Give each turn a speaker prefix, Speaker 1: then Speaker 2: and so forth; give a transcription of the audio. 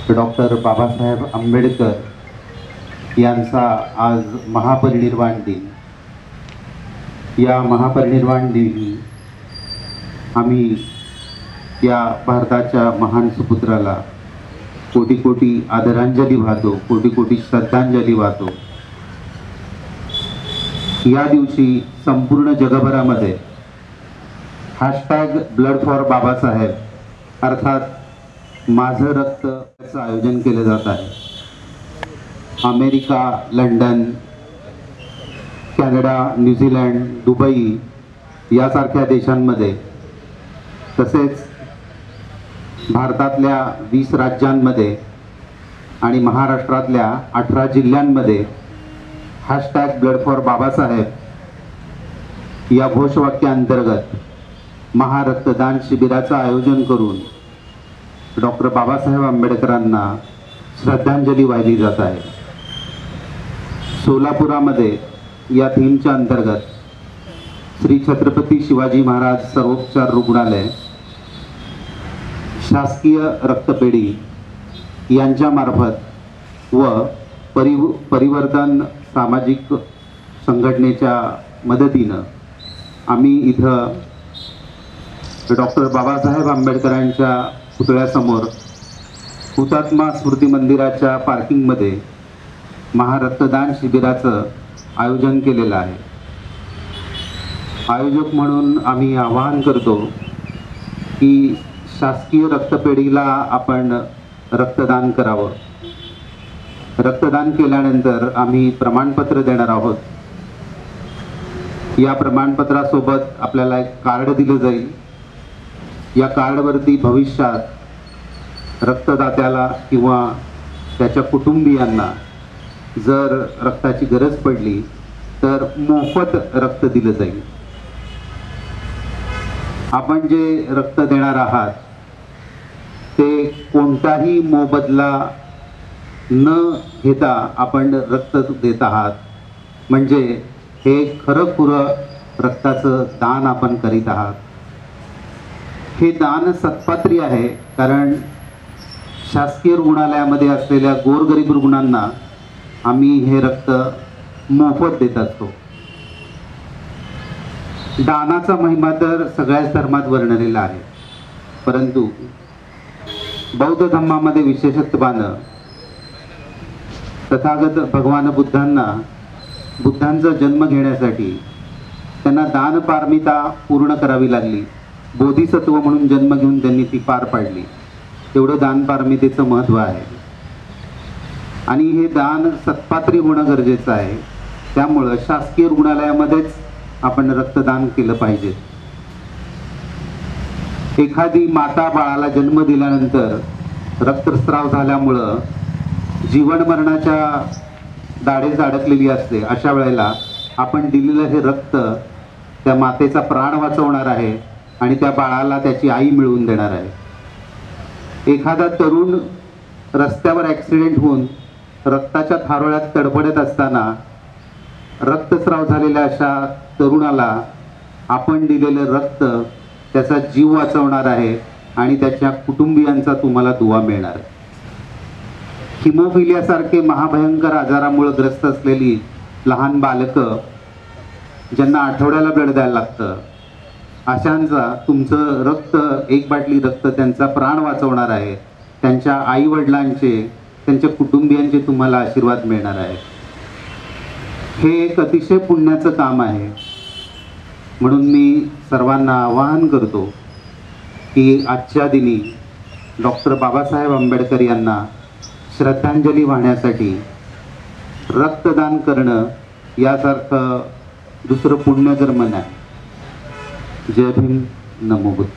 Speaker 1: Doctor Babasaheb Ambedkar यांचा आज महापरिनिर्वाण दिन। या महापरिनिर्वाण दिनी आम्ही या भारताच्या महान सुपुत्राला कोटी कोटी आदरांजली वाहतो, कोटी कोटी श्रद्धांजली वाहतो। या दिवशी संपूर्ण जगभरामध्ये #ब्लड फॉर बाबासाहेब अर्थात माझं रक्तचं आयोजन केले जात आहे। America, London, Canada, New Zealand, Dubai यासारख्या देशांमध्ये तसेच भारतातल्या 20 राज्यांमध्ये आणि महाराष्ट्रातल्या 18 जिल्ह्यांमध्ये #ब्लड फॉर बाबासाहेब या घोषवाक्याअंतर्गत महारक्तदान शिबिराचं आयोजन करून डॉक्टर बाबासाहेब आंबेडकरांना श्रद्धांजली वाहिली जात आहे। सोलापुरामध्ये या थीमच्या अंतर्गत श्री छत्रपती शिवाजी महाराज सर्वोपचार रुग्णालय, शासकीय रक्तपेढी यांच्यामार्फत व परिवर्तन सामाजिक संघटनेच्या मदतीनं आम्ही इथं डॉक्टर बाबासाहेब आंबेडकरांच्या पुतळ्यासमोर हुतात्मा स्मृती मंदिराच्या पार्किंगमध्ये महारक्तदान शिबिराचं आयोजन केलेलं आहे। आयोजक म्हणून आम्ही आवाहन करतो की शासकीय रक्तपेढीला आपण रक्तदान करावं। रक्तदान केल्यानंतर आम्ही प्रमाणपत्र देणार आहोत। या प्रमाणपत्रासोबत आपल्याला एक कार्ड दिलं जाईल। या कार्डवरती भविष्यात रक्तदात्याला किंवा त्याच्या कुटुंबियांना जर रक्ताची गरज पडली तर मोफत रक्त दिलं जाईल। आपण जे रक्त देणार आहात ते कोणताही मोबदला न घेता आपण रक्त देत आहात, म्हणजे हे खरंखुरं रक्ताचं दान आपण करीत आहात। हे दान सत्पात्री आहे, कारण शासकीय रुग्णालयामध्ये असलेल्या गोरगरीब रुग्णांना आम्ही हे रक्त मोफत देत असतो। दानाचा महिमा तर सगळ्याच धर्मात वर्णलेला आहे, परंतु बौद्ध धर्मामध्ये विशेषत्वानं तथागत भगवान बुद्धांचा जन्म घेण्यासाठी त्यांना दानपारमिता पूर्ण करावी लागली। बोधिसत्व म्हणून जन्म घेऊन त्यांनी ती पार पाडली। तेवढं दानपारमितेचं महत्त्व आहे आणि हे दान सत्पात्री होणं गरजेचं आहे। त्यामुळं शासकीय रुग्णालयामध्येच आपण रक्तदान केलं पाहिजे। एखादी माता बाळाला जन्म दिल्यानंतर रक्तस्राव झाल्यामुळं जीवन मरणाच्या दाढेस अडकलेली असते। अशा वेळेला आपण दिलेलं हे रक्त त्या मातेचा प्राण वाचवणार आहे आणि त्या बाळाला त्याची आई मिळवून देणार आहे। एखादा तरुण रस्त्यावर ॲक्सिडेंट होऊन रक्ताच्या थारोळ्यात तडफडत असताना रक्तस्राव झालेल्या अशा तरुणाला आपण दिलेलं रक्त त्याचा जीव वाचवणार आहे आणि त्याच्या कुटुंबियांचा तुम्हाला दुवा मिळणार आहे। हिमोफिलियासारखे महाभयंकर आजारामुळे ग्रस्त असलेली लहान बालकं ज्यांना आठवड्याला ब्लड द्यायला लागतं, अशांचा तुमचं रक्त, एक बाटली रक्त त्यांचा प्राण वाचवणार आहे। त्यांच्या आईवडिलांचे, त्यांच्या कुटुंबियांचे तुम्हाला आशीर्वाद मिळणार आहे। हे एक अतिशय पुण्याचं काम आहे। म्हणून मी सर्वांना आवाहन करतो की आजच्या दिनी डॉक्टर बाबासाहेब आंबेडकर यांना श्रद्धांजली वाहण्यासाठी रक्तदान करणं यासारखं दुसरं पुण्यकर्म नाही। जय भीम, नमो बुद्ध।